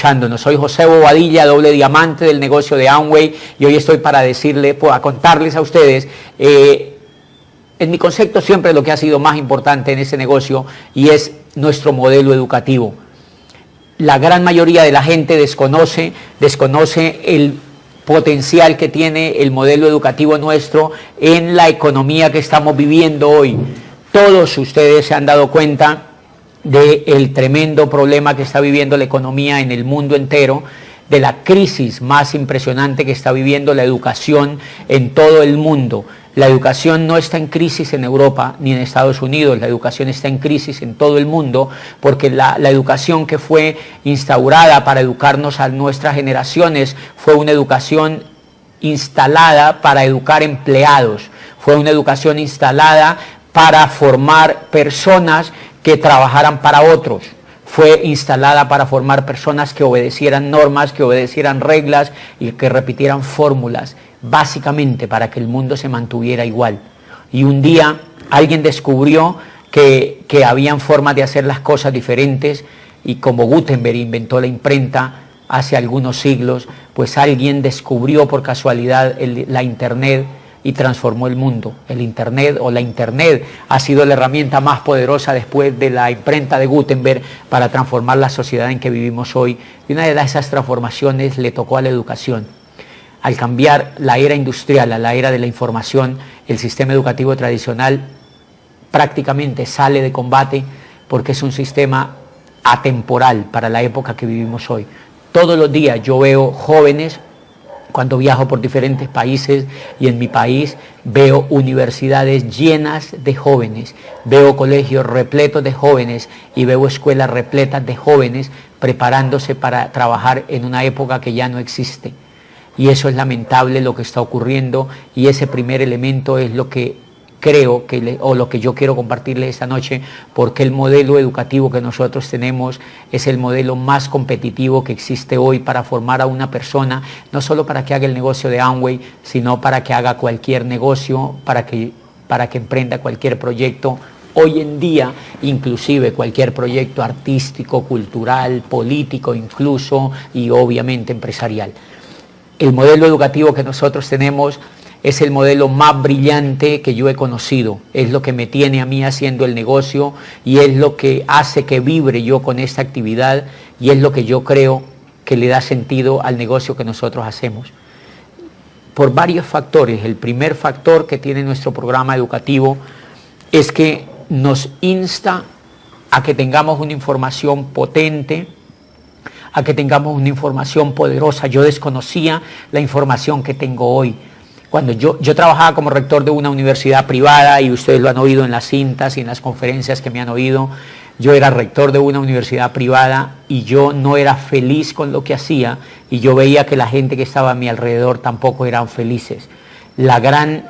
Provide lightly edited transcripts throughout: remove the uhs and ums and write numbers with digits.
escuchándonos. Soy José Bobadilla, doble diamante del negocio de Amway, y hoy estoy para contarles a ustedes, en mi concepto, siempre lo que ha sido más importante en ese negocio, y es nuestro modelo educativo. La gran mayoría de la gente desconoce el potencial que tiene el modelo educativo nuestro en la economía que estamos viviendo hoy. Todos ustedes se han dado cuenta del tremendo problema que está viviendo la economía en el mundo entero, de la crisis más impresionante que está viviendo la educación en todo el mundo. La educación no está en crisis en Europa ni en Estados Unidos, la educación está en crisis en todo el mundo, porque la educación que fue instaurada para educarnos a nuestras generaciones fue una educación instalada para educar empleados, fue una educación instalada para formar personas que trabajaran para otros, fue instalada para formar personas que obedecieran normas, que obedecieran reglas y que repitieran fórmulas, básicamente para que el mundo se mantuviera igual. Y un día alguien descubrió que habían formas de hacer las cosas diferentes, y como Gutenberg inventó la imprenta hace algunos siglos, pues alguien descubrió por casualidad la Internet y transformó el mundo. El Internet ha sido la herramienta más poderosa después de la imprenta de Gutenberg para transformar la sociedad en que vivimos hoy. Y una de esas transformaciones le tocó a la educación. Al cambiar la era industrial a la era de la información, el sistema educativo tradicional prácticamente sale de combate, porque es un sistema atemporal para la época que vivimos hoy. Todos los días yo veo jóvenes, cuando viajo por diferentes países, y en mi país veo universidades llenas de jóvenes, veo colegios repletos de jóvenes y veo escuelas repletas de jóvenes preparándose para trabajar en una época que ya no existe. Y eso es lamentable lo que está ocurriendo, y ese primer elemento es lo que creo lo que yo quiero compartirles esta noche, porque el modelo educativo que nosotros tenemos es el modelo más competitivo que existe hoy para formar a una persona, no solo para que haga el negocio de Amway, sino para que haga cualquier negocio, para que emprenda cualquier proyecto. Hoy en día, inclusive cualquier proyecto artístico, cultural, político incluso, y obviamente empresarial. El modelo educativo que nosotros tenemos es el modelo más brillante que yo he conocido, es lo que me tiene a mí haciendo el negocio, y es lo que hace que vibre yo con esta actividad, y es lo que yo creo que le da sentido al negocio que nosotros hacemos. Por varios factores. El primer factor que tiene nuestro programa educativo es que nos insta a que tengamos una información potente, a que tengamos una información poderosa. Yo desconocía la información que tengo hoy. Cuando yo trabajaba como rector de una universidad privada, y ustedes lo han oído en las cintas y en las conferencias que me han oído, yo era rector de una universidad privada y yo no era feliz con lo que hacía, y yo veía que la gente que estaba a mi alrededor tampoco eran felices. La gran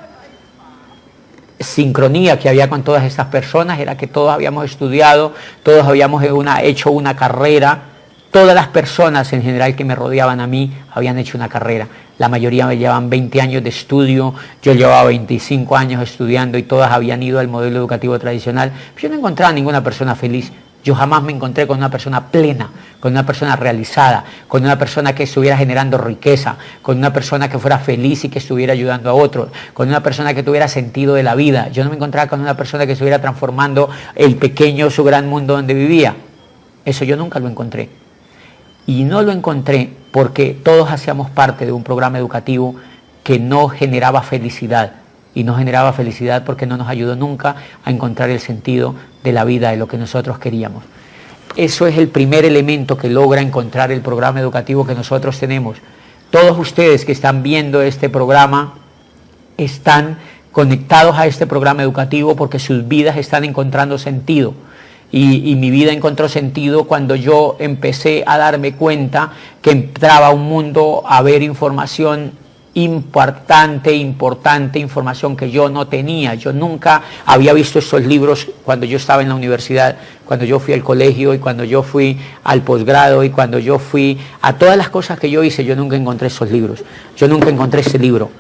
sincronía que había con todas estas personas era que todos habíamos estudiado, todos habíamos hecho una carrera. Todas las personas en general que me rodeaban a mí habían hecho una carrera. La mayoría me llevaban 20 años de estudio, yo llevaba 25 años estudiando, y todas habían ido al modelo educativo tradicional. Yo no encontraba ninguna persona feliz. Yo jamás me encontré con una persona plena, con una persona realizada, con una persona que estuviera generando riqueza, con una persona que fuera feliz y que estuviera ayudando a otros, con una persona que tuviera sentido de la vida. Yo no me encontraba con una persona que estuviera transformando el pequeño, su gran mundo donde vivía. Eso yo nunca lo encontré. Y no lo encontré porque todos hacíamos parte de un programa educativo que no generaba felicidad. Y no generaba felicidad porque no nos ayudó nunca a encontrar el sentido de la vida, de lo que nosotros queríamos. Eso es el primer elemento que logra encontrar el programa educativo que nosotros tenemos. Todos ustedes que están viendo este programa están conectados a este programa educativo porque sus vidas están encontrando sentido. Y mi vida encontró sentido cuando yo empecé a darme cuenta que entraba a un mundo a ver información importante, información que yo no tenía. Yo nunca había visto estos libros cuando yo estaba en la universidad, cuando yo fui al colegio, y cuando yo fui al posgrado, y cuando yo fui a todas las cosas que yo hice. Yo nunca encontré esos libros, yo nunca encontré ese libro.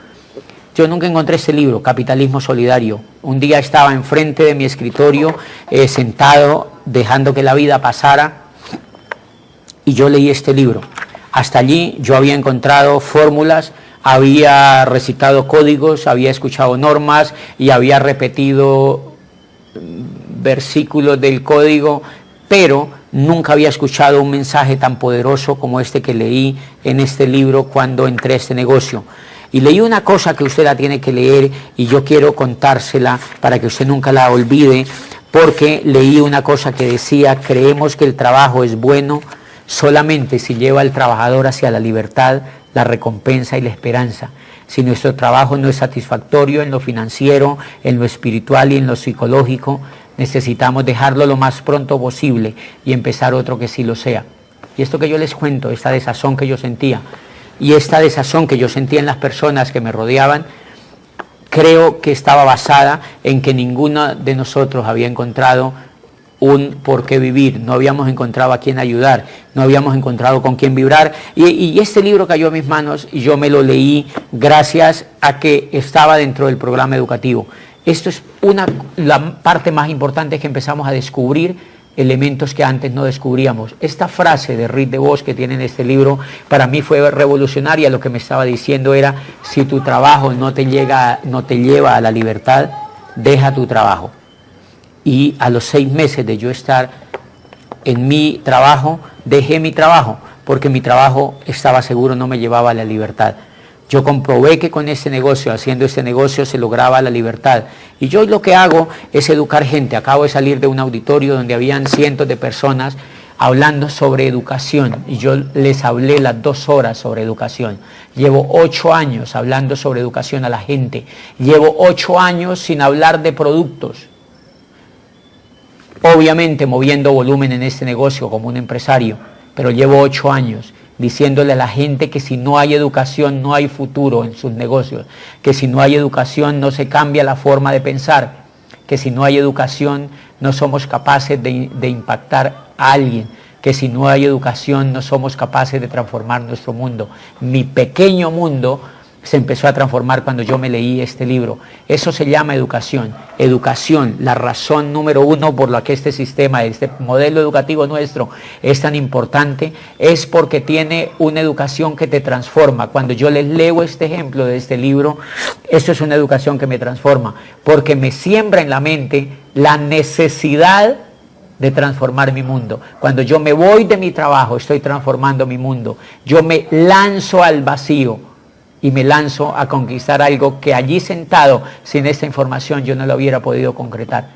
Yo nunca encontré ese libro, Capitalismo Solidario. Un día estaba enfrente de mi escritorio, sentado, dejando que la vida pasara, y yo leí este libro. Hasta allí yo había encontrado fórmulas, había recitado códigos, había escuchado normas y había repetido versículos del código, pero nunca había escuchado un mensaje tan poderoso como este que leí en este libro cuando entré a este negocio. Y leí una cosa que usted la tiene que leer y yo quiero contársela para que usted nunca la olvide, porque leí una cosa que decía: creemos que el trabajo es bueno solamente si lleva al trabajador hacia la libertad, la recompensa y la esperanza. Si nuestro trabajo no es satisfactorio en lo financiero, en lo espiritual y en lo psicológico, necesitamos dejarlo lo más pronto posible y empezar otro que sí lo sea. Y esto que yo les cuento, esta desazón que yo sentía, y esta desazón que yo sentía en las personas que me rodeaban, creo que estaba basada en que ninguno de nosotros había encontrado un por qué vivir, no habíamos encontrado a quién ayudar, no habíamos encontrado con quién vibrar, y este libro cayó a mis manos y yo me lo leí gracias a que estaba dentro del programa educativo. Esto es la parte más importante, que empezamos a descubrir elementos que antes no descubríamos. Esta frase de Rick DeVos que tiene en este libro, para mí fue revolucionaria. Lo que me estaba diciendo era: si tu trabajo no te lleva a la libertad, deja tu trabajo. Y a los 6 meses de yo estar en mi trabajo, dejé mi trabajo, porque mi trabajo, estaba seguro, no me llevaba a la libertad. Yo comprobé que con este negocio, haciendo este negocio, se lograba la libertad. Y yo lo que hago es educar gente. Acabo de salir de un auditorio donde habían cientos de personas hablando sobre educación. Y yo les hablé las 2 horas sobre educación. Llevo 8 años hablando sobre educación a la gente. Llevo 8 años sin hablar de productos. Obviamente moviendo volumen en este negocio como un empresario. Pero llevo 8 años diciéndole a la gente que si no hay educación no hay futuro en sus negocios, que si no hay educación no se cambia la forma de pensar, que si no hay educación no somos capaces de impactar a alguien, que si no hay educación no somos capaces de transformar nuestro mundo. Mi pequeño mundo se empezó a transformar cuando yo me leí este libro. Eso se llama educación. Educación, la razón número 1 por la que este sistema, este modelo educativo nuestro es tan importante, es porque tiene una educación que te transforma. Cuando yo les leo este ejemplo de este libro, esto es una educación que me transforma, porque me siembra en la mente la necesidad de transformar mi mundo. Cuando yo me voy de mi trabajo, estoy transformando mi mundo. Yo me lanzo al vacío y me lanzo a conquistar algo que allí sentado, sin esta información, yo no lo hubiera podido concretar.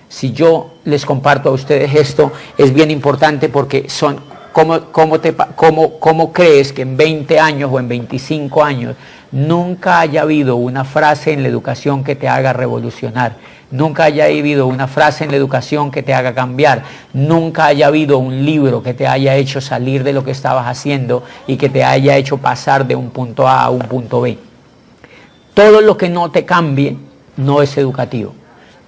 Si yo les comparto a ustedes esto, es bien importante, porque son, ¿cómo crees que en 20 años o en 25 años nunca haya habido una frase en la educación que te haga revolucionar? Nunca haya habido una frase en la educación que te haga cambiar. Nunca haya habido un libro que te haya hecho salir de lo que estabas haciendo y que te haya hecho pasar de un punto A a un punto B. Todo lo que no te cambie no es educativo.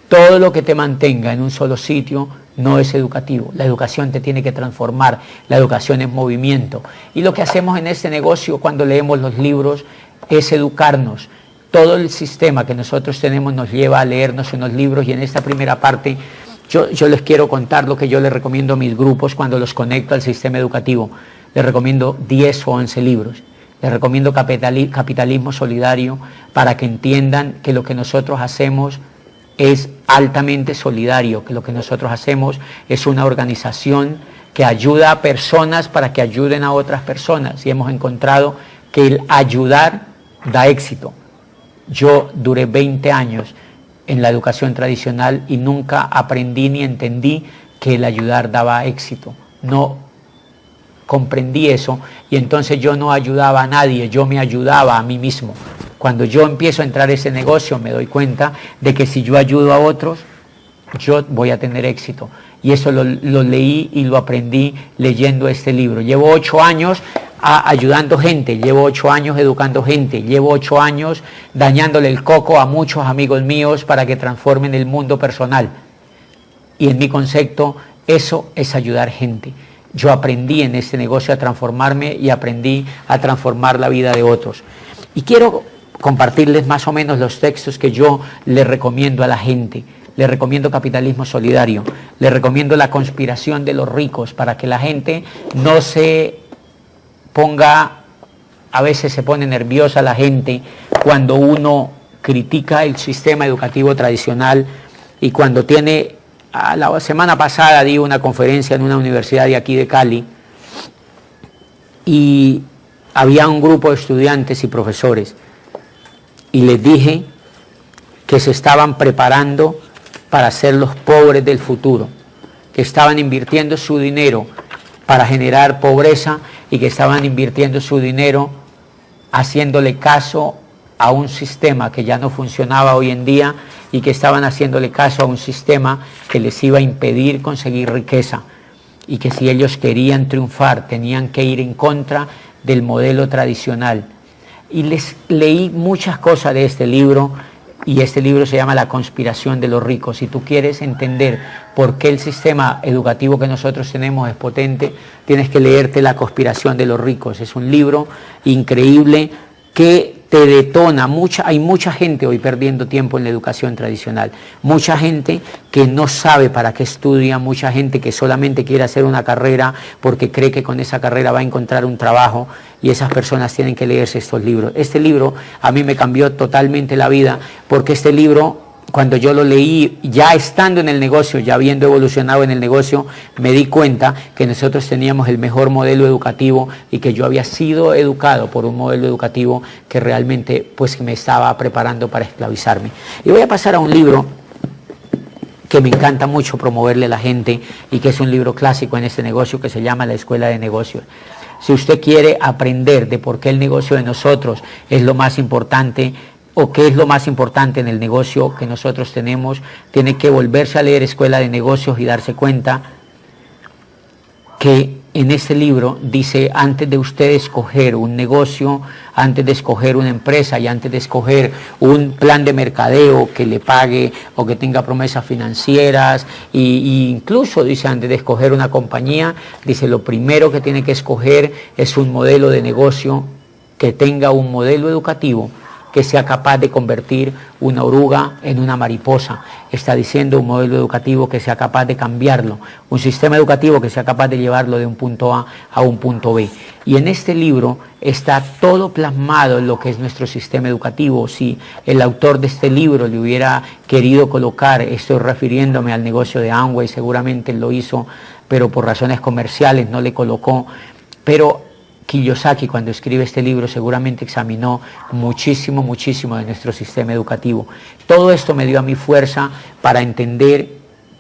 Todo lo que te mantenga en un solo sitio no es educativo. La educación te tiene que transformar. La educación es movimiento. Y lo que hacemos en este negocio cuando leemos los libros es educarnos. Todo el sistema que nosotros tenemos nos lleva a leernos en los libros, y en esta primera parte yo les quiero contar lo que yo les recomiendo a mis grupos cuando los conecto al sistema educativo. Les recomiendo 10 o 11 libros. Les recomiendo Capitalismo Solidario, para que entiendan que lo que nosotros hacemos es altamente solidario, que lo que nosotros hacemos es una organización que ayuda a personas para que ayuden a otras personas, y hemos encontrado que el ayudar da éxito. Yo duré 20 años en la educación tradicional y nunca aprendí ni entendí que el ayudar daba éxito. No comprendí eso, y entonces yo no ayudaba a nadie, yo me ayudaba a mí mismo. Cuando yo empiezo a entrar a ese negocio, me doy cuenta de que si yo ayudo a otros, yo voy a tener éxito. Y eso lo leí y lo aprendí leyendo este libro. Llevo 8 años ayudando gente, llevo 8 años educando gente, llevo 8 años dañándole el coco a muchos amigos míos para que transformen el mundo personal. Y en mi concepto, eso es ayudar gente. Yo aprendí en este negocio a transformarme y aprendí a transformar la vida de otros. Y quiero compartirles más o menos los textos que yo le recomiendo a la gente. le recomiendo Capitalismo Solidario, le recomiendo La conspiración de los ricos, para que la gente no se ponga, a veces se pone nerviosa la gente cuando uno critica el sistema educativo tradicional y cuando tiene, la semana pasada di una conferencia en una universidad de aquí de Cali y había un grupo de estudiantes y profesores y les dije que se estaban preparando para ser los pobres del futuro, que estaban invirtiendo su dinero para generar pobreza y que estaban invirtiendo su dinero haciéndole caso a un sistema que ya no funcionaba hoy en día y que estaban haciéndole caso a un sistema que les iba a impedir conseguir riqueza y que si ellos querían triunfar tenían que ir en contra del modelo tradicional. Y les leí muchas cosas de este libro y este libro se llama La conspiración de los ricos. Si tú quieres entender por qué el sistema educativo que nosotros tenemos es potente, tienes que leerte La conspiración de los ricos. Es un libro increíble que te detona. Hay mucha gente hoy perdiendo tiempo en la educación tradicional, mucha gente que no sabe para qué estudia, mucha gente que solamente quiere hacer una carrera porque cree que con esa carrera va a encontrar un trabajo, y esas personas tienen que leerse estos libros. Este libro a mí me cambió totalmente la vida, porque este libro, cuando yo lo leí, ya estando en el negocio, ya habiendo evolucionado en el negocio, me di cuenta que nosotros teníamos el mejor modelo educativo y que yo había sido educado por un modelo educativo que realmente pues me estaba preparando para esclavizarme. Y voy a pasar a un libro que me encanta mucho promoverle a la gente y que es un libro clásico en este negocio, que se llama La Escuela de Negocios. Si usted quiere aprender de por qué el negocio de nosotros es lo más importante, o qué es lo más importante en el negocio que nosotros tenemos, tiene que volverse a leer Escuela de Negocios y darse cuenta que en este libro dice, antes de usted escoger un negocio, antes de escoger una empresa y antes de escoger un plan de mercadeo que le pague o que tenga promesas financieras, e incluso dice, antes de escoger una compañía, dice, lo primero que tiene que escoger es un modelo de negocio que tenga un modelo educativo que sea capaz de convertir una oruga en una mariposa. Está diciendo un modelo educativo que sea capaz de cambiarlo, un sistema educativo que sea capaz de llevarlo de un punto A a un punto B. Y en este libro está todo plasmado en lo que es nuestro sistema educativo. Si el autor de este libro le hubiera querido colocar, estoy refiriéndome al negocio de Amway, seguramente lo hizo, pero por razones comerciales no le colocó, pero Kiyosaki, cuando escribe este libro, seguramente examinó muchísimo de nuestro sistema educativo. Todo esto me dio a mí fuerza para entender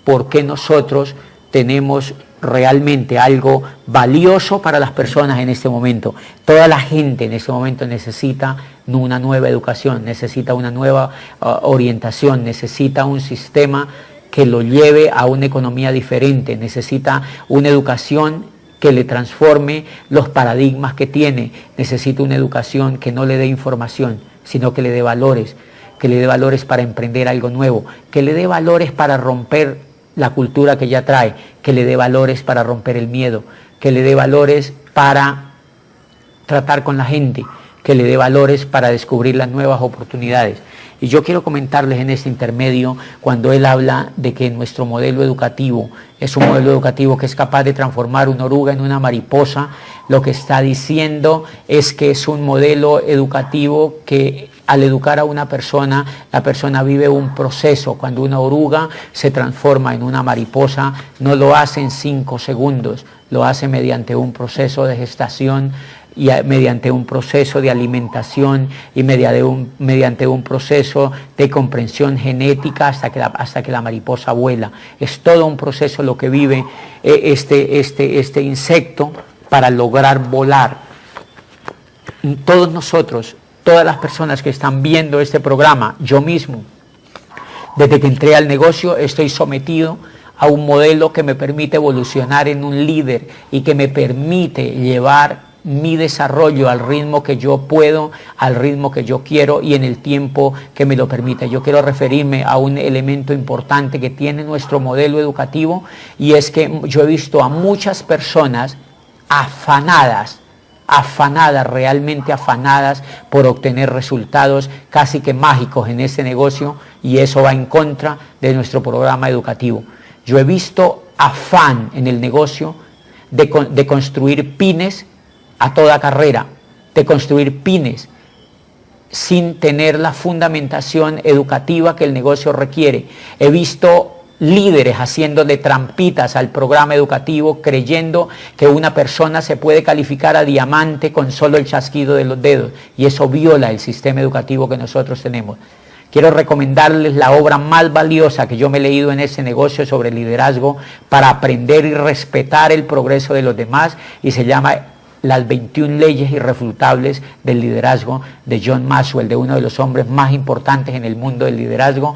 por qué nosotros tenemos realmente algo valioso para las personas en este momento. Toda la gente en este momento necesita una nueva educación, necesita una nueva orientación, necesita un sistema que lo lleve a una economía diferente, necesita una educación que le transforme los paradigmas que tiene, necesita una educación que no le dé información, sino que le dé valores para emprender algo nuevo, que le dé valores para romper la cultura que ya trae, que le dé valores para romper el miedo, que le dé valores para tratar con la gente, que le dé valores para descubrir las nuevas oportunidades. Y yo quiero comentarles en este intermedio, cuando él habla de que nuestro modelo educativo es un modelo educativo que es capaz de transformar una oruga en una mariposa, lo que está diciendo es que es un modelo educativo que al educar a una persona, la persona vive un proceso. Cuando una oruga se transforma en una mariposa, no lo hace en 5 segundos, lo hace mediante un proceso de gestación, y mediante un proceso de alimentación y mediante un proceso de comprensión genética hasta que la mariposa vuela. Es todo un proceso lo que vive este insecto para lograr volar. Todos nosotros, todas las personas que están viendo este programa, yo mismo, desde que entré al negocio estoy sometido a un modelo que me permite evolucionar en un líder y que me permite llevar mi desarrollo al ritmo que yo puedo, al ritmo que yo quiero y en el tiempo que me lo permite. Yo quiero referirme a un elemento importante que tiene nuestro modelo educativo, y es que yo he visto a muchas personas afanadas afanadas, realmente afanadas por obtener resultados casi que mágicos en ese negocio, y eso va en contra de nuestro programa educativo. Yo he visto afán en el negocio de construir pymes a toda carrera, de construir pymes sin tener la fundamentación educativa que el negocio requiere. He visto líderes haciéndole trampitas al programa educativo, creyendo que una persona se puede calificar a diamante con solo el chasquido de los dedos, y eso viola el sistema educativo que nosotros tenemos. Quiero recomendarles la obra más valiosa que yo me he leído en ese negocio sobre liderazgo para aprender y respetar el progreso de los demás, y se llama Las 21 leyes irrefutables del liderazgo, de John Maxwell, de uno de los hombres más importantes en el mundo del liderazgo,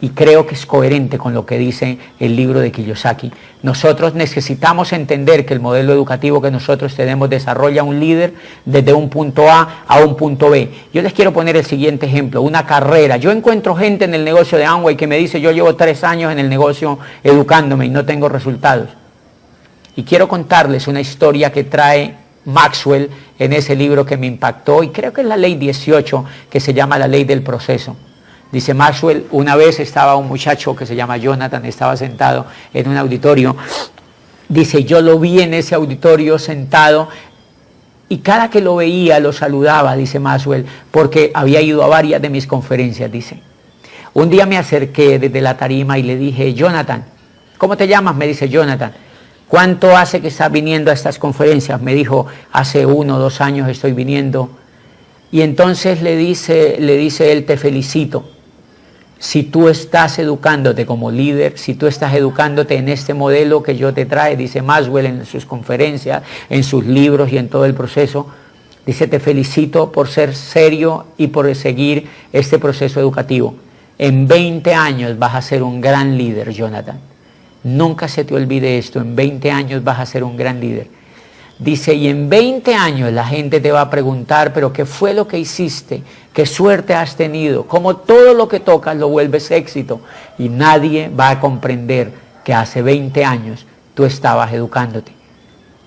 y creo que es coherente con lo que dice el libro de Kiyosaki. Nosotros necesitamos entender que el modelo educativo que nosotros tenemos desarrolla un líder desde un punto A a un punto B. Yo les quiero poner el siguiente ejemplo, una carrera. Yo encuentro gente en el negocio de Amway que me dice: yo llevo 3 años en el negocio educándome y no tengo resultados. Y quiero contarles una historia que trae Maxwell en ese libro que me impactó, y creo que es la ley 18, que se llama la ley del proceso. Dice Maxwell: una vez estaba un muchacho que se llama Jonathan, estaba sentado en un auditorio. Dice: yo lo vi en ese auditorio sentado, y cada que lo veía lo saludaba, dice Maxwell, porque había ido a varias de mis conferencias. Dice: un día me acerqué desde la tarima y le dije: Jonathan, ¿cómo te llamas? Me dice Jonathan. ¿Cuánto hace que estás viniendo a estas conferencias? Me dijo: hace 1 o 2 años estoy viniendo. Y entonces le dice él: te felicito. Si tú estás educándote como líder, si tú estás educándote en este modelo que yo te trae, dice Maxwell en sus conferencias, en sus libros y en todo el proceso, dice: te felicito por ser serio y por seguir este proceso educativo. En 20 años vas a ser un gran líder, Jonathan. Nunca se te olvide esto, en 20 años vas a ser un gran líder. Dice: y en 20 años la gente te va a preguntar: pero ¿qué fue lo que hiciste? ¿Qué suerte has tenido? ¿Cómo todo lo que tocas lo vuelves éxito? Y nadie va a comprender que hace 20 años tú estabas educándote.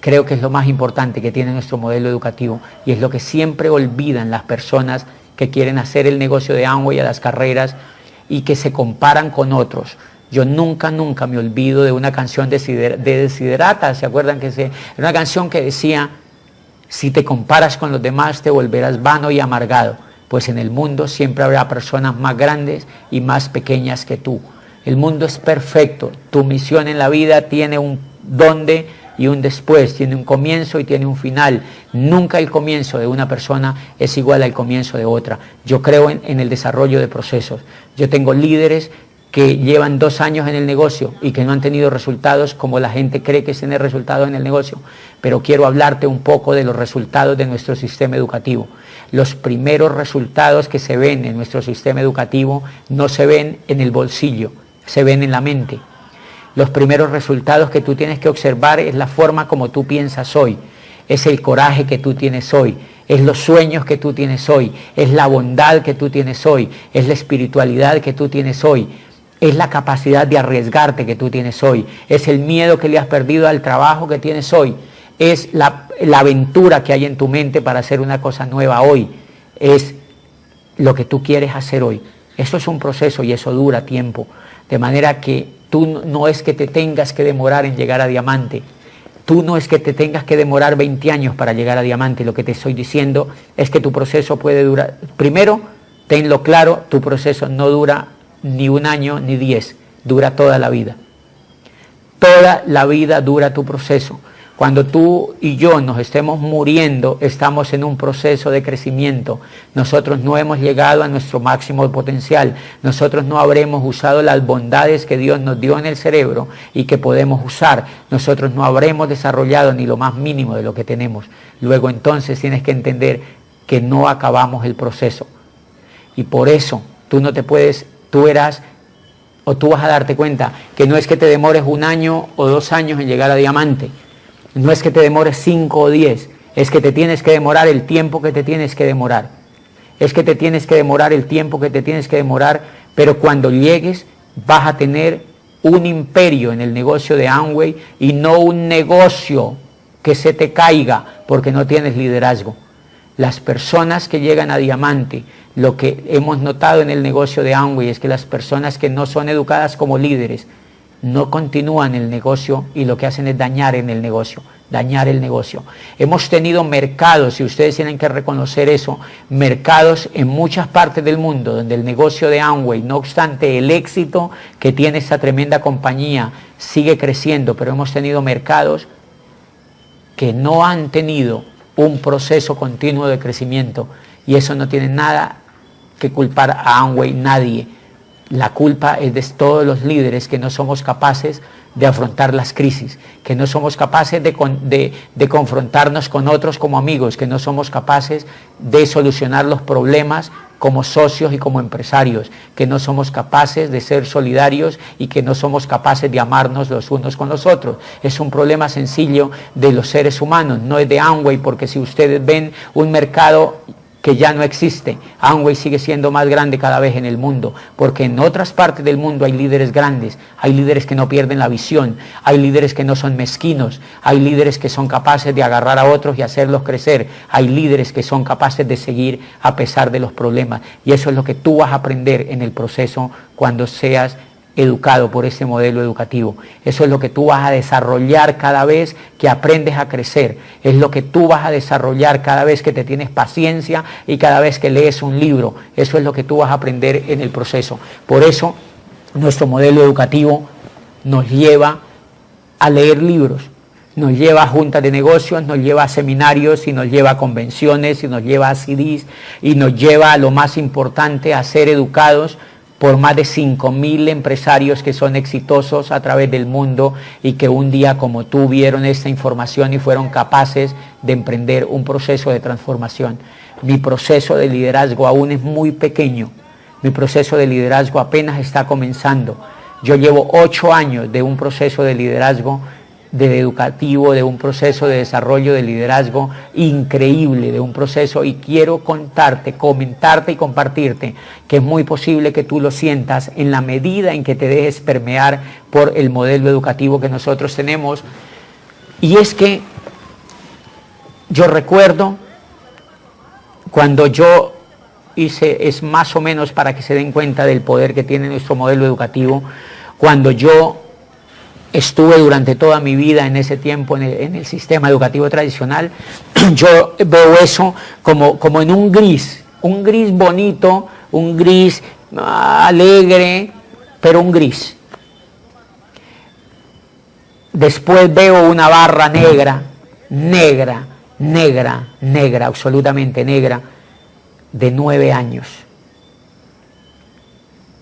Creo que es lo más importante que tiene nuestro modelo educativo, y es lo que siempre olvidan las personas que quieren hacer el negocio de Amway a las carreras y que se comparan con otros. Yo nunca me olvido de una canción de Desiderata. ¿Se acuerdan que era una canción que decía: si te comparas con los demás te volverás vano y amargado, pues en el mundo siempre habrá personas más grandes y más pequeñas que tú. El mundo es perfecto. Tu misión en la vida tiene un dónde y un después, tiene un comienzo y tiene un final. Nunca el comienzo de una persona es igual al comienzo de otra. Yo creo en el desarrollo de procesos. Yo tengo líderes que llevan 2 años en el negocio y que no han tenido resultados como la gente cree que es tener resultados en el negocio. Pero quiero hablarte un poco de los resultados de nuestro sistema educativo. Los primeros resultados que se ven en nuestro sistema educativo no se ven en el bolsillo, se ven en la mente. Los primeros resultados que tú tienes que observar es la forma como tú piensas hoy, es el coraje que tú tienes hoy, es los sueños que tú tienes hoy, es la bondad que tú tienes hoy, es la espiritualidad que tú tienes hoy. Es la capacidad de arriesgarte que tú tienes hoy. Es el miedo que le has perdido al trabajo que tienes hoy. Es la aventura que hay en tu mente para hacer una cosa nueva hoy. Es lo que tú quieres hacer hoy. Eso es un proceso y eso dura tiempo. De manera que tú no es que te tengas que demorar en llegar a diamante. Tú no es que te tengas que demorar 20 años para llegar a diamante. Lo que te estoy diciendo es que tu proceso puede durar. Primero, tenlo claro, tu proceso no dura ni 1 año ni 10, dura toda la vida. Toda la vida dura tu proceso. Cuando tú y yo nos estemos muriendo, estamos en un proceso de crecimiento. Nosotros no hemos llegado a nuestro máximo potencial. Nosotros no habremos usado las bondades que Dios nos dio en el cerebro y que podemos usar. Nosotros no habremos desarrollado ni lo más mínimo de lo que tenemos. Luego entonces tienes que entender que no acabamos el proceso. Y por eso tú no te puedes... Tú vas a darte cuenta que no es que te demores 1 año o 2 años en llegar a diamante, no es que te demores 5 o 10, es que te tienes que demorar el tiempo que te tienes que demorar, es que te tienes que demorar el tiempo que te tienes que demorar, pero cuando llegues vas a tener un imperio en el negocio de Amway y no un negocio que se te caiga porque no tienes liderazgo. Las personas que llegan a diamante, lo que hemos notado en el negocio de Amway es que las personas que no son educadas como líderes no continúan el negocio y lo que hacen es dañar en el negocio, dañar el negocio. Hemos tenido mercados, y ustedes tienen que reconocer eso, mercados en muchas partes del mundo donde el negocio de Amway, no obstante el éxito que tiene esta tremenda compañía, sigue creciendo, pero hemos tenido mercados que no han tenido un proceso continuo de crecimiento, y eso no tiene nada que culpar a Amway, nadie. La culpa es de todos los líderes que no somos capaces de afrontar las crisis, que no somos capaces de confrontarnos con otros como amigos, que no somos capaces de solucionar los problemas como socios y como empresarios, que no somos capaces de ser solidarios y que no somos capaces de amarnos los unos con los otros. Es un problema sencillo de los seres humanos, no es de Amway, porque si ustedes ven un mercado que ya no existe, Amway sigue siendo más grande cada vez en el mundo, porque en otras partes del mundo hay líderes grandes, hay líderes que no pierden la visión, hay líderes que no son mezquinos, hay líderes que son capaces de agarrar a otros y hacerlos crecer, hay líderes que son capaces de seguir a pesar de los problemas, y eso es lo que tú vas a aprender en el proceso cuando seas educado por este modelo educativo. Eso es lo que tú vas a desarrollar cada vez que aprendes a crecer, es lo que tú vas a desarrollar cada vez que te tienes paciencia y cada vez que lees un libro. Eso es lo que tú vas a aprender en el proceso. Por eso nuestro modelo educativo nos lleva a leer libros, nos lleva a juntas de negocios, nos lleva a seminarios, y nos lleva a convenciones, y nos lleva a CDs, y nos lleva a lo más importante, a ser educados por más de 5.000 empresarios que son exitosos a través del mundo y que un día como tú vieron esta información y fueron capaces de emprender un proceso de transformación. Mi proceso de liderazgo aún es muy pequeño, mi proceso de liderazgo apenas está comenzando. Yo llevo 8 años de un proceso de liderazgo educativo, de un proceso de desarrollo de liderazgo increíble, de un proceso, y quiero contarte, comentarte y compartirte que es muy posible que tú lo sientas en la medida en que te dejes permear por el modelo educativo que nosotros tenemos. Y es que yo recuerdo cuando yo hice, es más o menos para que se den cuenta del poder que tiene nuestro modelo educativo, cuando yo estuve durante toda mi vida en ese tiempo en el sistema educativo tradicional, yo veo eso como en un gris bonito, un gris alegre, pero un gris. Después veo una barra negra, absolutamente negra, de 9 años.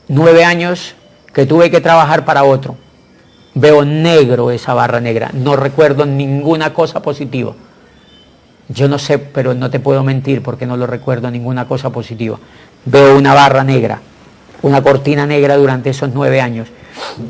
9 años que tuve que trabajar para otro. Veo negro esa barra negra, no recuerdo ninguna cosa positiva. Yo no sé, pero no te puedo mentir porque no lo recuerdo ninguna cosa positiva. Veo una barra negra, una cortina negra durante esos 9 años.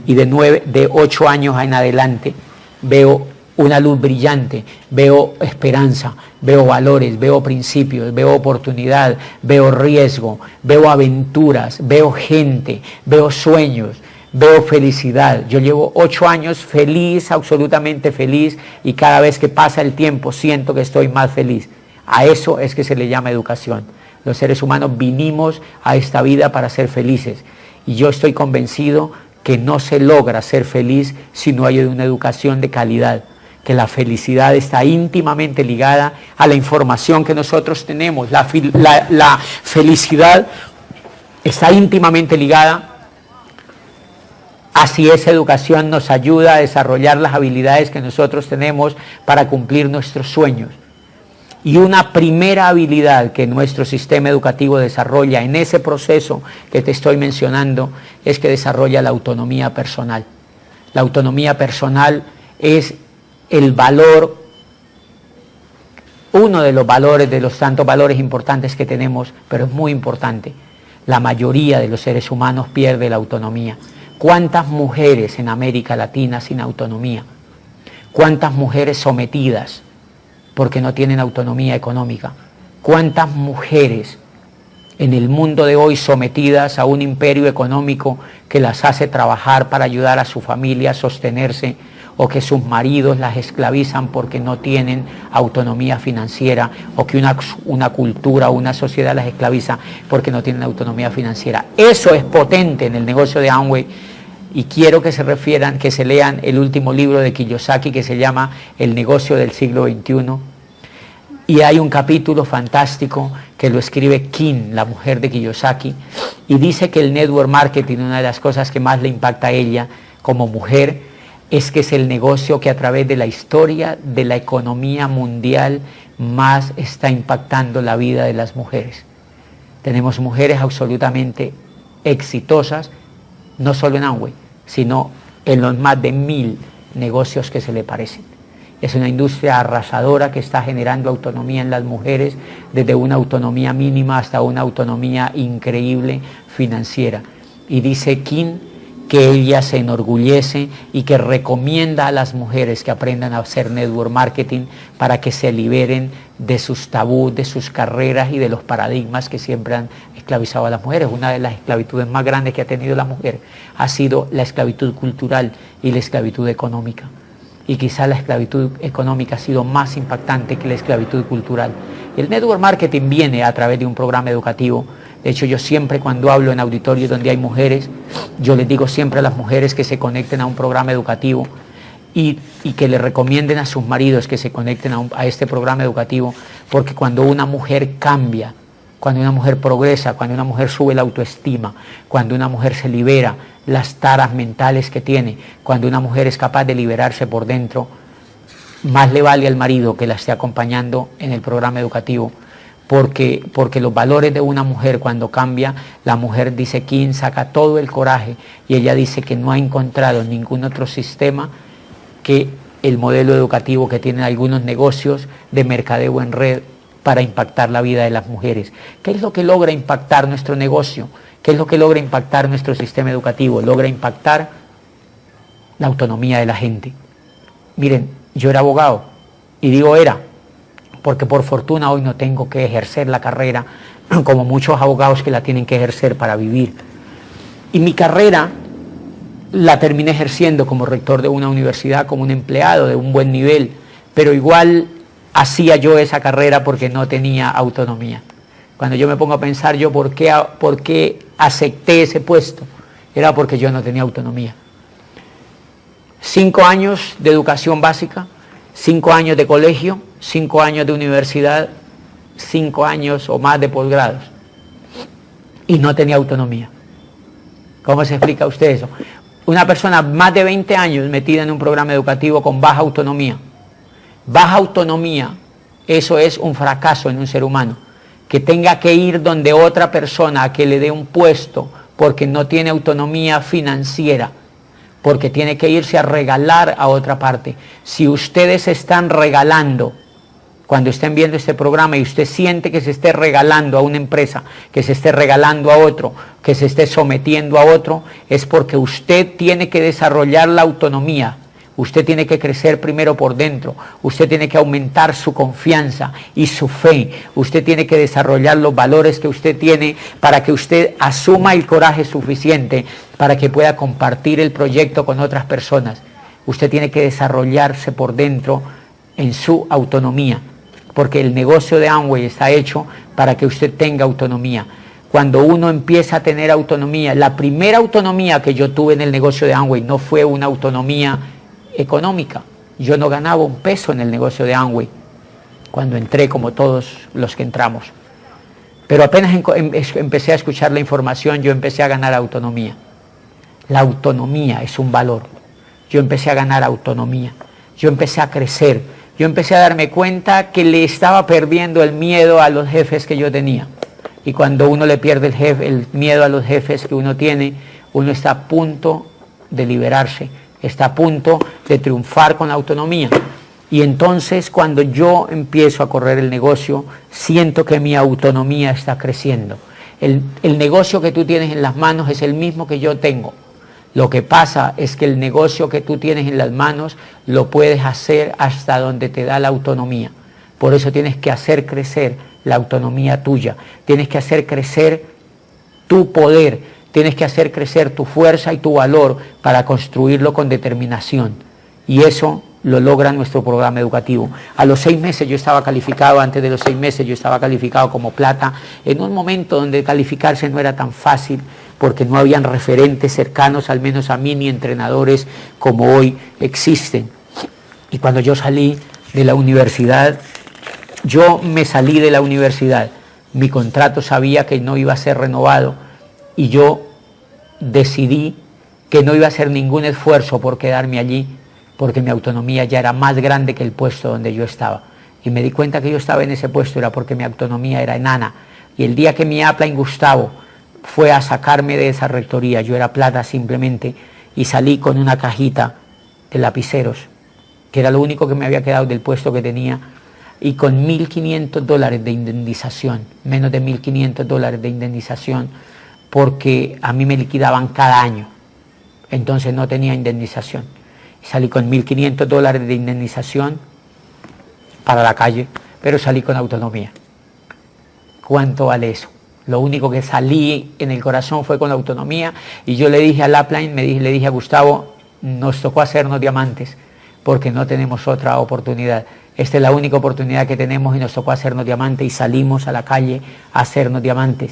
Y de 8 años en adelante veo una luz brillante, veo esperanza, veo valores, veo principios, veo oportunidad, veo riesgo, veo aventuras, veo gente, veo sueños, veo felicidad. Yo llevo 8 años feliz, absolutamente feliz, y cada vez que pasa el tiempo siento que estoy más feliz. A eso es que se le llama educación. Los seres humanos vinimos a esta vida para ser felices, y yo estoy convencido que no se logra ser feliz si no hay una educación de calidad, que la felicidad está íntimamente ligada a la información que nosotros tenemos. La felicidad está íntimamente ligada a si esa educación nos ayuda a desarrollar las habilidades que nosotros tenemos para cumplir nuestros sueños. Y una primera habilidad que nuestro sistema educativo desarrolla en ese proceso que te estoy mencionando es que desarrolla la autonomía personal. La autonomía personal es el valor, uno de los valores, de los tantos valores importantes que tenemos, pero es muy importante. La mayoría de los seres humanos pierde la autonomía. ¿Cuántas mujeres en América Latina sin autonomía? ¿Cuántas mujeres sometidas porque no tienen autonomía económica? ¿Cuántas mujeres en el mundo de hoy sometidas a un imperio económico que las hace trabajar para ayudar a su familia a sostenerse? o que sus maridos las esclavizan porque no tienen autonomía financiera, o que una cultura o una sociedad las esclaviza porque no tienen autonomía financiera. Eso es potente en el negocio de Amway, y quiero que se lean el último libro de Kiyosaki, que se llama El negocio del siglo XXI. Y hay un capítulo fantástico que lo escribe Kim, la mujer de Kiyosaki, y dice que el network marketing, una de las cosas que más le impacta a ella como mujer, es que es el negocio que a través de la historia de la economía mundial más está impactando la vida de las mujeres. Tenemos mujeres absolutamente exitosas, no solo en Amway, sino en los más de 1000 negocios que se le parecen. Es una industria arrasadora que está generando autonomía en las mujeres, desde una autonomía mínima hasta una autonomía increíble financiera. Y dice Kim que ella se enorgullece y que recomienda a las mujeres que aprendan a hacer network marketing para que se liberen de sus tabús, de sus carreras y de los paradigmas que siempre han esclavizado a las mujeres. Una de las esclavitudes más grandes que ha tenido la mujer ha sido la esclavitud cultural y la esclavitud económica. Y quizá la esclavitud económica ha sido más impactante que la esclavitud cultural. El network marketing viene a través de un programa educativo. De hecho, yo siempre, cuando hablo en auditorios donde hay mujeres, yo les digo siempre a las mujeres que se conecten a un programa educativo y que le recomienden a sus maridos que se conecten a este programa educativo, porque cuando una mujer cambia, cuando una mujer progresa, cuando una mujer sube la autoestima, cuando una mujer se libera las taras mentales que tiene, cuando una mujer es capaz de liberarse por dentro, más le vale al marido que la esté acompañando en el programa educativo, porque los valores de una mujer, cuando cambia, la mujer, dice Kim, saca todo el coraje, y ella dice que no ha encontrado ningún otro sistema que el modelo educativo que tienen algunos negocios de mercadeo en red para impactar la vida de las mujeres. ¿Qué es lo que logra impactar nuestro negocio? ¿Qué es lo que logra impactar nuestro sistema educativo? Logra impactar la autonomía de la gente. Miren, yo era abogado, y digo era, porque por fortuna hoy no tengo que ejercer la carrera como muchos abogados que la tienen que ejercer para vivir. Y mi carrera la terminé ejerciendo como rector de una universidad, como un empleado de un buen nivel, pero igual hacía yo esa carrera porque no tenía autonomía. Cuando yo me pongo a pensar yo por qué acepté ese puesto, era porque yo no tenía autonomía. 5 años de educación básica, 5 años de colegio, 5 años de universidad, 5 años o más de posgrados, y no tenía autonomía. ¿Cómo se explica usted eso? Una persona más de 20 años metida en un programa educativo con baja autonomía. Baja autonomía, eso es un fracaso en un ser humano. Que tenga que ir donde otra persona a que le dé un puesto porque no tiene autonomía financiera, porque tiene que irse a regalar a otra parte. Si ustedes están regalando, cuando estén viendo este programa y usted siente que se esté regalando a una empresa, que se esté regalando a otro, que se esté sometiendo a otro, es porque usted tiene que desarrollar la autonomía. Usted tiene que crecer primero por dentro, usted tiene que aumentar su confianza y su fe, usted tiene que desarrollar los valores que usted tiene para que usted asuma el coraje suficiente para que pueda compartir el proyecto con otras personas. Usted tiene que desarrollarse por dentro en su autonomía, porque el negocio de Amway está hecho para que usted tenga autonomía. Cuando uno empieza a tener autonomía, la primera autonomía que yo tuve en el negocio de Amway no fue una autonomía económica. Yo no ganaba un peso en el negocio de Amway cuando entré, como todos los que entramos, pero apenas empecé a escuchar la información, yo empecé a ganar autonomía. La autonomía es un valor. Yo empecé a ganar autonomía, yo empecé a crecer, yo empecé a darme cuenta que le estaba perdiendo el miedo a los jefes que yo tenía. Y cuando uno le pierde el miedo a los jefes que uno tiene, uno está a punto de liberarse, está a punto de triunfar con la autonomía. Y entonces, cuando yo empiezo a correr el negocio, siento que mi autonomía está creciendo. El negocio que tú tienes en las manos es el mismo que yo tengo. Lo que pasa es que el negocio que tú tienes en las manos lo puedes hacer hasta donde te da la autonomía. Por eso tienes que hacer crecer la autonomía tuya. Tienes que hacer crecer tu poder. Tienes que hacer crecer tu fuerza y tu valor para construirlo con determinación. Y eso lo logra nuestro programa educativo. A los 6 meses yo estaba calificado, antes de los 6 meses yo estaba calificado como plata, en un momento donde calificarse no era tan fácil, porque no habían referentes cercanos, al menos a mí, ni entrenadores como hoy existen. Y cuando yo salí de la universidad, yo me salí de la universidad, mi contrato sabía que no iba a ser renovado y yo decidí que no iba a hacer ningún esfuerzo por quedarme allí, porque mi autonomía ya era más grande que el puesto donde yo estaba. Y me di cuenta que yo estaba en ese puesto era porque mi autonomía era enana. Y el día que mi upline Gustavo fue a sacarme de esa rectoría, yo era plata simplemente, y salí con una cajita de lapiceros, que era lo único que me había quedado del puesto que tenía, y con $1.500 de indemnización, menos de $1.500 de indemnización, porque a mí me liquidaban cada año, entonces no tenía indemnización. Salí con $1.500 de indemnización para la calle, pero salí con autonomía. ¿Cuánto vale eso? Lo único que salí en el corazón fue con autonomía, y yo le dije al upline, le dije a Gustavo, nos tocó hacernos diamantes, porque no tenemos otra oportunidad. Esta es la única oportunidad que tenemos y nos tocó hacernos diamantes, y salimos a la calle a hacernos diamantes.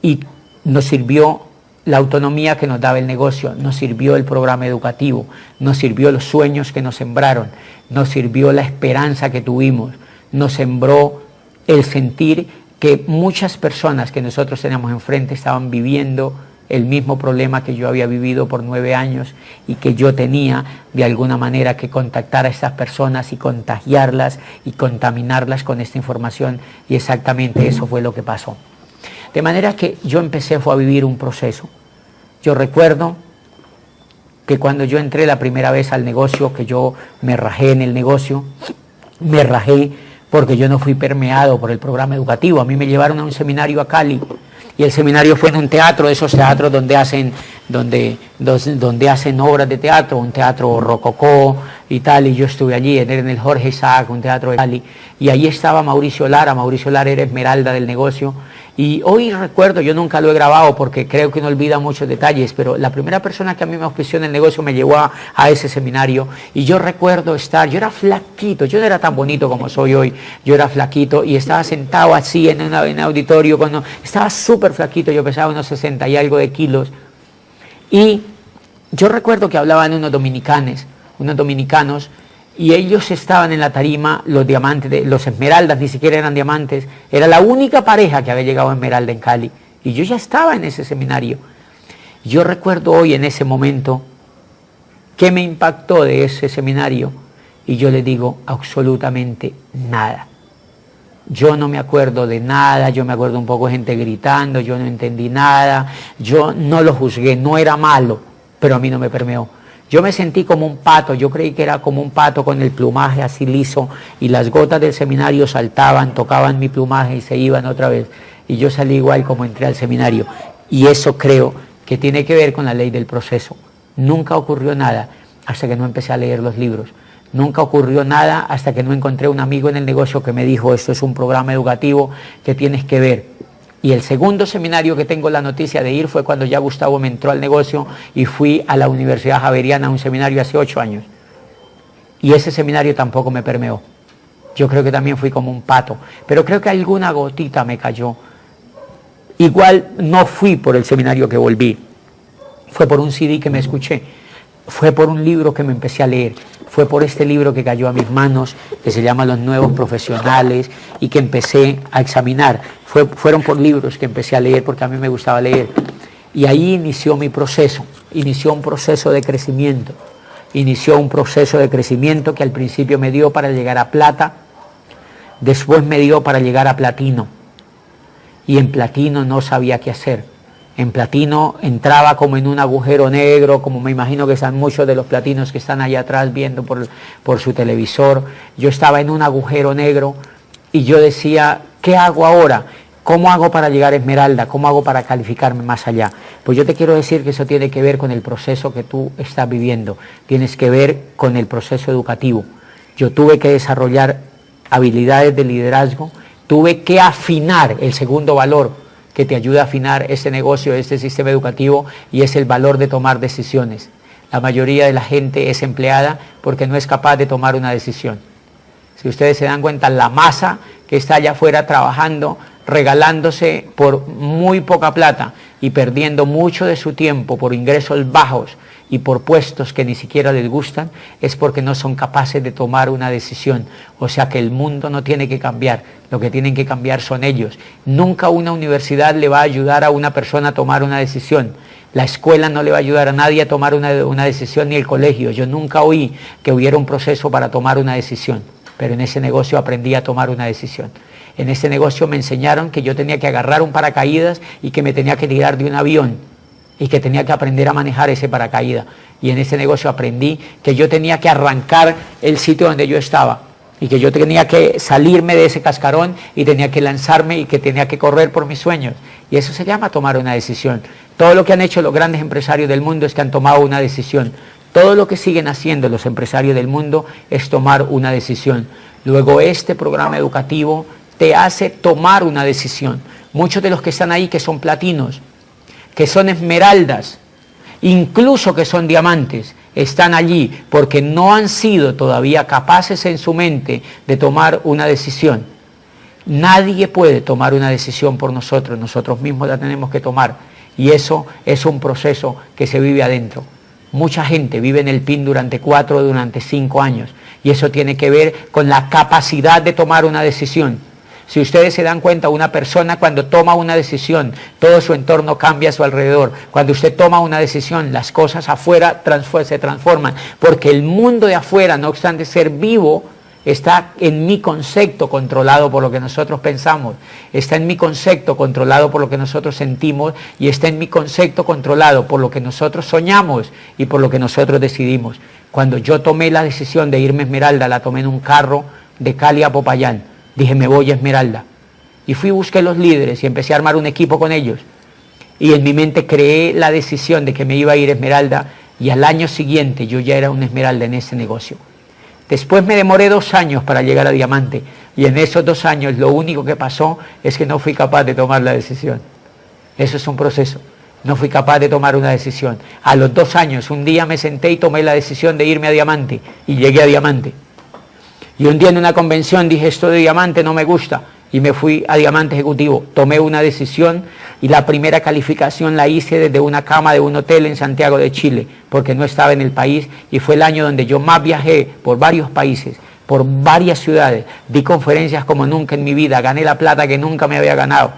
Y nos sirvió la autonomía que nos daba el negocio, nos sirvió el programa educativo, nos sirvió los sueños que nos sembraron, nos sirvió la esperanza que tuvimos, nos sembró el sentir que muchas personas que nosotros teníamos enfrente estaban viviendo el mismo problema que yo había vivido por 9 años, y que yo tenía de alguna manera que contactar a estas personas y contagiarlas y contaminarlas con esta información, y exactamente eso fue lo que pasó. De manera que yo empecé a vivir un proceso. Yo recuerdo que cuando yo entré la primera vez al negocio, que yo me rajé en el negocio, me rajé porque yo no fui permeado por el programa educativo. A mí me llevaron a un seminario a Cali, y el seminario fue en un teatro, de esos teatros donde hacen obras de teatro, un teatro rococó y tal, y yo estuve allí en el Jorge Isaac, un teatro de Cali, y ahí estaba Mauricio Lara era esmeralda del negocio. Y hoy recuerdo, yo nunca lo he grabado porque creo que no olvida muchos detalles, pero la primera persona que a mí me auspició en el negocio me llevó a ese seminario, y yo recuerdo yo era flaquito, yo no era tan bonito como soy hoy, yo era flaquito y estaba sentado así en un auditorio, estaba súper flaquito, yo pesaba unos 60 y algo de kilos, y yo recuerdo que hablaban unos dominicanos, y ellos estaban en la tarima, los diamantes, los esmeraldas, ni siquiera eran diamantes, era la única pareja que había llegado a esmeralda en Cali, y yo ya estaba en ese seminario. Yo recuerdo hoy en ese momento qué me impactó de ese seminario, y yo les digo absolutamente nada. Yo no me acuerdo de nada, yo me acuerdo un poco de gente gritando, yo no entendí nada, yo no lo juzgué, no era malo, pero a mí no me permeó. Yo me sentí como un pato, yo creí que era como un pato con el plumaje así liso, y las gotas del seminario saltaban, tocaban mi plumaje y se iban otra vez, y yo salí igual como entré al seminario. Y eso creo que tiene que ver con la ley del proceso. Nunca ocurrió nada hasta que no empecé a leer los libros. Nunca ocurrió nada hasta que no encontré un amigo en el negocio que me dijo, esto es un programa educativo que tienes que ver. Y el segundo seminario que tengo la noticia de ir fue cuando ya Gustavo me entró al negocio, y fui a la Universidad Javeriana a un seminario hace 8 años. Y ese seminario tampoco me permeó. Yo creo que también fui como un pato, pero creo que alguna gotita me cayó. Igual no fui por el seminario que volví, fue por un CD que me escuché, fue por un libro que me empecé a leer, fue por este libro que cayó a mis manos, que se llama Los Nuevos Profesionales, y que empecé a examinar. Fueron por libros que empecé a leer porque a mí me gustaba leer. Y ahí inició mi proceso, inició un proceso de crecimiento. Inició un proceso de crecimiento que al principio me dio para llegar a plata, después me dio para llegar a platino. Y en platino no sabía qué hacer. En platino entraba como en un agujero negro, como me imagino que están muchos de los platinos que están allá atrás viendo por su televisor. Yo estaba en un agujero negro y yo decía, ¿qué hago ahora? ¿Cómo hago para llegar a esmeralda? ¿Cómo hago para calificarme más allá? Pues yo te quiero decir que eso tiene que ver con el proceso que tú estás viviendo. Tienes que ver con el proceso educativo. Yo tuve que desarrollar habilidades de liderazgo, tuve que afinar el segundo valor que te ayuda a afinar este negocio, este sistema educativo, y es el valor de tomar decisiones. La mayoría de la gente es empleada porque no es capaz de tomar una decisión. Si ustedes se dan cuenta, la masa que está allá afuera trabajando, regalándose por muy poca plata y perdiendo mucho de su tiempo por ingresos bajos y por puestos que ni siquiera les gustan, es porque no son capaces de tomar una decisión. O sea que el mundo no tiene que cambiar, lo que tienen que cambiar son ellos. Nunca una universidad le va a ayudar a una persona a tomar una decisión. La escuela no le va a ayudar a nadie a tomar una decisión, ni el colegio. Yo nunca oí que hubiera un proceso para tomar una decisión, pero en ese negocio aprendí a tomar una decisión. En ese negocio me enseñaron que yo tenía que agarrar un paracaídas y que me tenía que tirar de un avión y que tenía que aprender a manejar ese paracaídas. Y en ese negocio aprendí que yo tenía que arrancar el sitio donde yo estaba y que yo tenía que salirme de ese cascarón y tenía que lanzarme y que tenía que correr por mis sueños. Y eso se llama tomar una decisión. Todo lo que han hecho los grandes empresarios del mundo es que han tomado una decisión. Todo lo que siguen haciendo los empresarios del mundo es tomar una decisión. Luego este programa educativo te hace tomar una decisión. Muchos de los que están ahí que son platinos, que son esmeraldas, incluso que son diamantes, están allí porque no han sido todavía capaces en su mente de tomar una decisión. Nadie puede tomar una decisión por nosotros, nosotros mismos la tenemos que tomar. Y eso es un proceso que se vive adentro. Mucha gente vive en el PIN durante 4 o durante 5 años. Y eso tiene que ver con la capacidad de tomar una decisión. Si ustedes se dan cuenta, una persona cuando toma una decisión, todo su entorno cambia a su alrededor. Cuando usted toma una decisión, las cosas afuera se transforman. Porque el mundo de afuera, no obstante ser vivo, está en mi concepto controlado por lo que nosotros pensamos, está en mi concepto controlado por lo que nosotros sentimos y está en mi concepto controlado por lo que nosotros soñamos y por lo que nosotros decidimos. Cuando yo tomé la decisión de irme a Esmeralda, la tomé en un carro de Cali a Popayán. Dije, me voy a Esmeralda. Y fui, busqué los líderes y empecé a armar un equipo con ellos. Y en mi mente creé la decisión de que me iba a ir a Esmeralda y al año siguiente yo ya era una Esmeralda en ese negocio. Después me demoré 2 años para llegar a Diamante y en esos 2 años lo único que pasó es que no fui capaz de tomar la decisión. Eso es un proceso. No fui capaz de tomar una decisión. A los 2 años, un día me senté y tomé la decisión de irme a Diamante y llegué a Diamante. Y un día en una convención dije, esto de Diamante no me gusta y me fui a Diamante Ejecutivo. Tomé una decisión y la primera calificación la hice desde una cama de un hotel en Santiago de Chile, porque no estaba en el país y fue el año donde yo más viajé por varios países, por varias ciudades, di conferencias como nunca en mi vida, gané la plata que nunca me había ganado,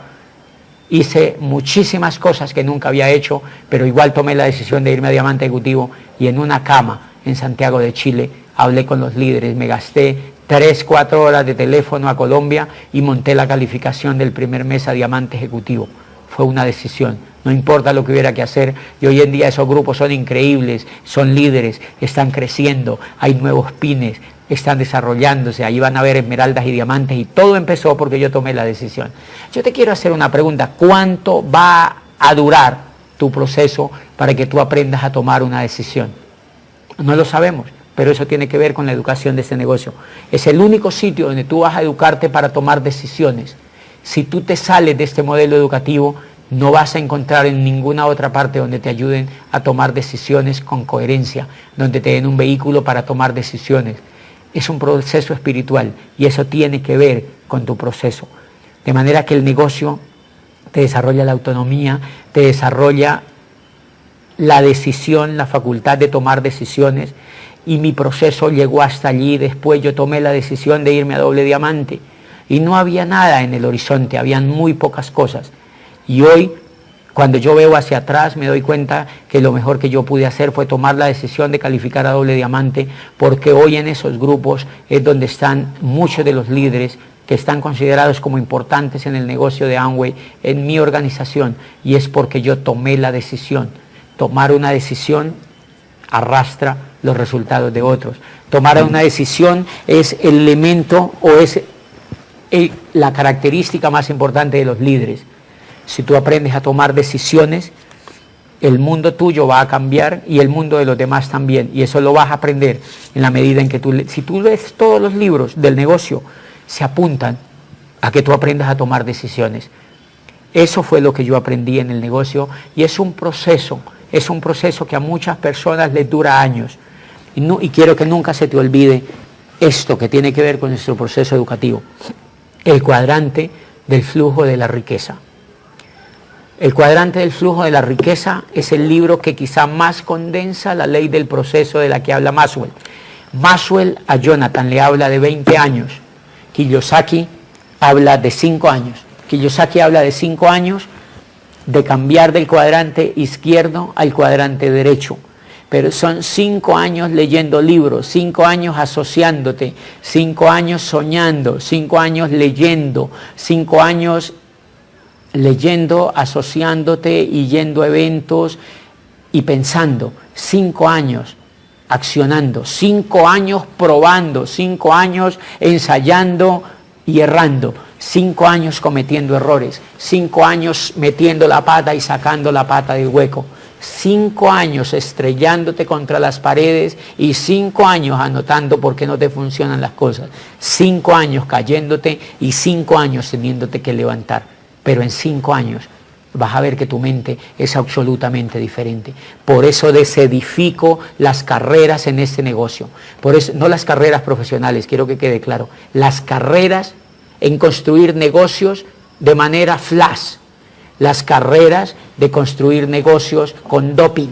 hice muchísimas cosas que nunca había hecho, pero igual tomé la decisión de irme a Diamante Ejecutivo y en una cama en Santiago de Chile hablé con los líderes, me gasté 3-4 horas de teléfono a Colombia y monté la calificación del primer mes a Diamante Ejecutivo. Fue una decisión, no importa lo que hubiera que hacer, y hoy en día esos grupos son increíbles, son líderes, están creciendo, hay nuevos pines, están desarrollándose, ahí van a haber esmeraldas y diamantes, y todo empezó porque yo tomé la decisión. Yo te quiero hacer una pregunta, ¿cuánto va a durar tu proceso para que tú aprendas a tomar una decisión? No lo sabemos, pero eso tiene que ver con la educación de este negocio. Es el único sitio donde tú vas a educarte para tomar decisiones. Si tú te sales de este modelo educativo, no vas a encontrar en ninguna otra parte donde te ayuden a tomar decisiones con coherencia, donde te den un vehículo para tomar decisiones. Es un proceso espiritual y eso tiene que ver con tu proceso. De manera que el negocio te desarrolla la autonomía, te desarrolla la decisión, la facultad de tomar decisiones, y mi proceso llegó hasta allí. Después yo tomé la decisión de irme a Doble Diamante y no había nada en el horizonte, habían muy pocas cosas. Y hoy, cuando yo veo hacia atrás, me doy cuenta que lo mejor que yo pude hacer fue tomar la decisión de calificar a Doble Diamante, porque hoy en esos grupos es donde están muchos de los líderes que están considerados como importantes en el negocio de Amway, en mi organización, y es porque yo tomé la decisión. Tomar una decisión arrastra los resultados de otros. Tomar una decisión es el elemento o es la característica más importante de los líderes. Si tú aprendes a tomar decisiones, el mundo tuyo va a cambiar y el mundo de los demás también, y eso lo vas a aprender en la medida en que si tú lees todos los libros del negocio, se apuntan a que tú aprendas a tomar decisiones. Eso fue lo que yo aprendí en el negocio y es un proceso es un proceso que a muchas personas les dura años. Y quiero que nunca se te olvide esto que tiene que ver con nuestro proceso educativo. El cuadrante del flujo de la riqueza. El cuadrante del flujo de la riqueza es el libro que quizá más condensa la ley del proceso de la que habla Maxwell. Maxwell a Jonathan le habla de 20 años. Kiyosaki habla de 5 años. Kiyosaki habla de 5 años de cambiar del cuadrante izquierdo al cuadrante derecho. Pero son 5 años leyendo libros, 5 años asociándote, 5 años soñando, 5 años leyendo, 5 años leyendo, asociándote y yendo a eventos y pensando, 5 años accionando, 5 años probando, 5 años ensayando y errando, 5 años cometiendo errores, 5 años metiendo la pata y sacando la pata del hueco, 5 años estrellándote contra las paredes y 5 años anotando por qué no te funcionan las cosas, 5 años cayéndote y 5 años teniéndote que levantar. Pero en 5 años vas a ver que tu mente es absolutamente diferente. Por eso desedifico las carreras en este negocio. Por eso, no las carreras profesionales, quiero que quede claro. Las carreras en construir negocios de manera flash. Las carreras de construir negocios con doping.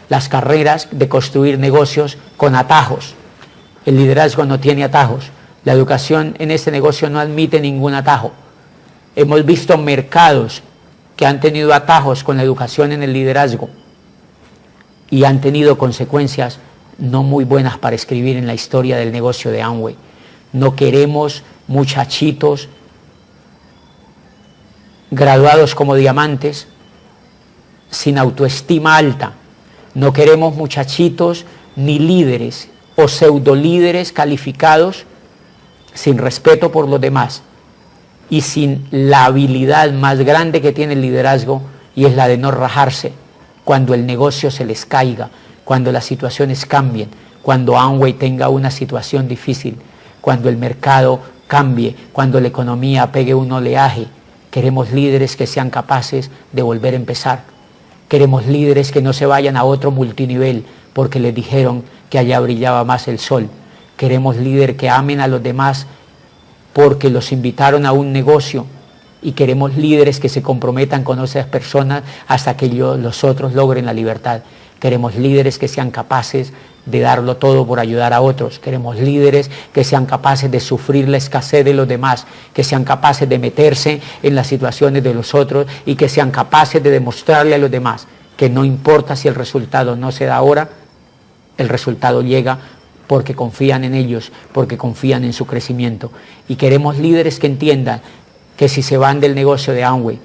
Las carreras de construir negocios con atajos. El liderazgo no tiene atajos. La educación en este negocio no admite ningún atajo. Hemos visto mercados que han tenido atajos con la educación en el liderazgo y han tenido consecuencias no muy buenas para escribir en la historia del negocio de Amway. No queremos muchachitos graduados como diamantes sin autoestima alta. No queremos muchachitos ni líderes o pseudolíderes calificados sin respeto por los demás y sin la habilidad más grande que tiene el liderazgo, y es la de no rajarse cuando el negocio se les caiga, cuando las situaciones cambien, cuando Amway tenga una situación difícil, cuando el mercado cambie, cuando la economía pegue un oleaje. Queremos líderes que sean capaces de volver a empezar. Queremos líderes que no se vayan a otro multinivel porque les dijeron que allá brillaba más el sol. Queremos líderes que amen a los demás porque los invitaron a un negocio, y queremos líderes que se comprometan con esas personas hasta que los otros logren la libertad. Queremos líderes que sean capaces de darlo todo por ayudar a otros. Queremos líderes que sean capaces de sufrir la escasez de los demás, que sean capaces de meterse en las situaciones de los otros y que sean capaces de demostrarle a los demás que no importa si el resultado no se da ahora, el resultado llega porque confían en ellos, porque confían en su crecimiento. Y queremos líderes que entiendan que si se van del negocio de Amway,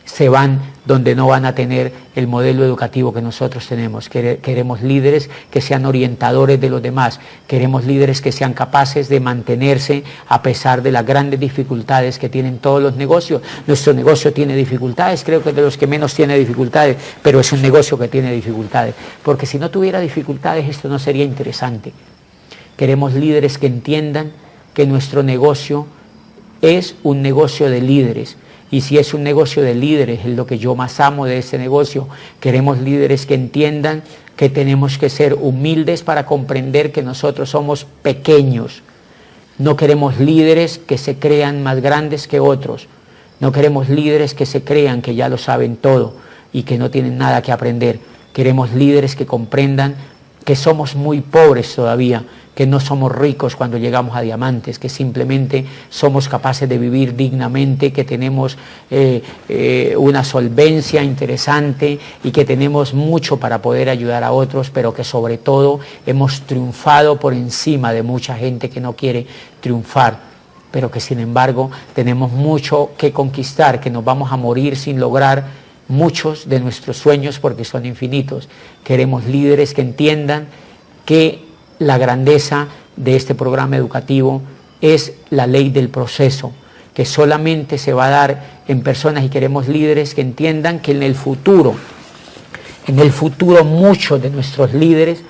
se van donde no van a tener el modelo educativo que nosotros tenemos. Queremos líderes que sean orientadores de los demás. Queremos líderes que sean capaces de mantenerse a pesar de las grandes dificultades que tienen todos los negocios. Nuestro negocio tiene dificultades, creo que es de los que menos tiene dificultades, pero es un negocio que tiene dificultades. Porque si no tuviera dificultades, esto no sería interesante. Queremos líderes que entiendan que nuestro negocio es un negocio de líderes. Y si es un negocio de líderes, es lo que yo más amo de ese negocio. Queremos líderes que entiendan que tenemos que ser humildes para comprender que nosotros somos pequeños. No queremos líderes que se crean más grandes que otros. No queremos líderes que se crean que ya lo saben todo y que no tienen nada que aprender. Queremos líderes que comprendan que somos muy pobres todavía, que no somos ricos cuando llegamos a diamantes, que simplemente somos capaces de vivir dignamente, que tenemos una solvencia interesante y que tenemos mucho para poder ayudar a otros, pero que sobre todo hemos triunfado por encima de mucha gente que no quiere triunfar, pero que sin embargo tenemos mucho que conquistar, que nos vamos a morir sin lograr muchos de nuestros sueños porque son infinitos. Queremos líderes que entiendan que la grandeza de este programa educativo es la ley del proceso, que solamente se va a dar en personas, y queremos líderes que entiendan que en el futuro muchos de nuestros líderes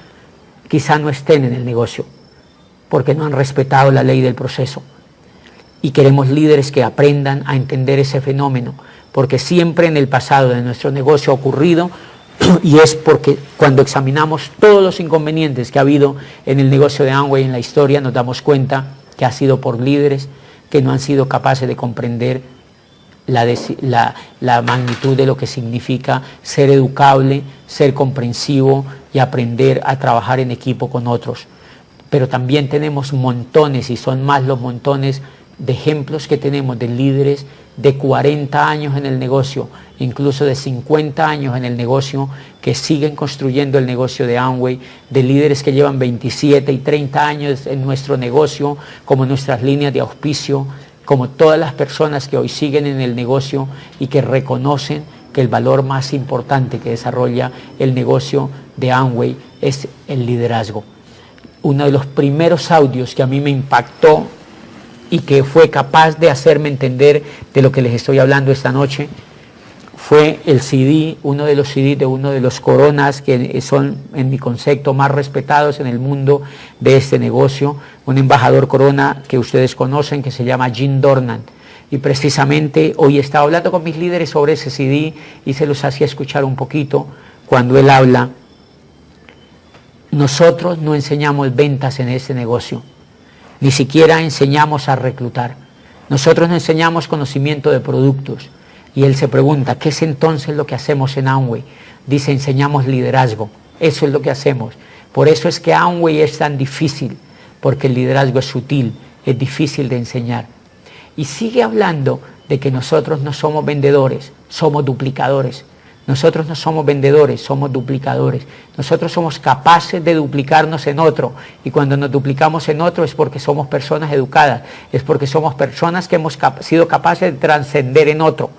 quizá no estén en el negocio, porque no han respetado la ley del proceso. Y queremos líderes que aprendan a entender ese fenómeno, porque siempre en el pasado de nuestro negocio ha ocurrido Y es porque cuando examinamos todos los inconvenientes que ha habido en el negocio de Amway en la historia, nos damos cuenta que ha sido por líderes que no han sido capaces de comprender la magnitud de lo que significa ser educable, ser comprensivo y aprender a trabajar en equipo con otros. Pero también tenemos montones, y son más los montones de ejemplos que tenemos de líderes de 40 años en el negocio, incluso de 50 años en el negocio, que siguen construyendo el negocio de Amway, de líderes que llevan 27 y 30 años en nuestro negocio, como nuestras líneas de auspicio, como todas las personas que hoy siguen en el negocio y que reconocen que el valor más importante que desarrolla el negocio de Amway es el liderazgo. Uno de los primeros audios que a mí me impactó y que fue capaz de hacerme entender de lo que les estoy hablando esta noche fue el CD, uno de los CD de uno de los coronas que son, en mi concepto, más respetados en el mundo de este negocio, un embajador corona que ustedes conocen que se llama Jim Dornan. Y precisamente hoy estaba hablando con mis líderes sobre ese CD y se los hacía escuchar un poquito cuando él habla. Nosotros no enseñamos ventas en este negocio, ni siquiera enseñamos a reclutar. Nosotros no enseñamos conocimiento de productos. Y él se pregunta, ¿qué es entonces lo que hacemos en Amway? Dice, enseñamos liderazgo. Eso es lo que hacemos. Por eso es que Amway es tan difícil, porque el liderazgo es sutil, es difícil de enseñar. Y sigue hablando de que nosotros no somos vendedores, somos duplicadores. Nosotros no somos vendedores, somos duplicadores. Nosotros somos capaces de duplicarnos en otro. Y cuando nos duplicamos en otro es porque somos personas educadas, es porque somos personas que hemos sido capaces de trascender en otro.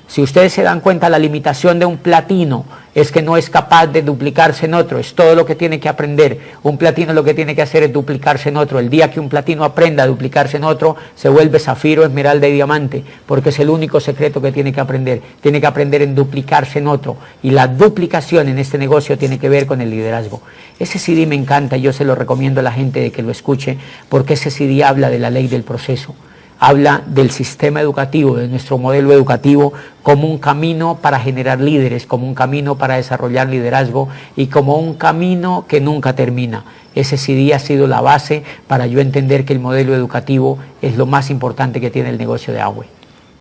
Si ustedes se dan cuenta, la limitación de un platino es que no es capaz de duplicarse en otro, es todo lo que tiene que aprender. Un platino lo que tiene que hacer es duplicarse en otro. El día que un platino aprenda a duplicarse en otro, se vuelve zafiro, esmeralda y diamante, porque es el único secreto que tiene que aprender. Tiene que aprender en duplicarse en otro. Y la duplicación en este negocio tiene que ver con el liderazgo. Ese CD me encanta y yo se lo recomiendo a la gente de que lo escuche, porque ese CD habla de la ley del proceso. Habla del sistema educativo, de nuestro modelo educativo, como un camino para generar líderes, como un camino para desarrollar liderazgo y como un camino que nunca termina. Ese CD ha sido la base para yo entender que el modelo educativo es lo más importante que tiene el negocio de Amway.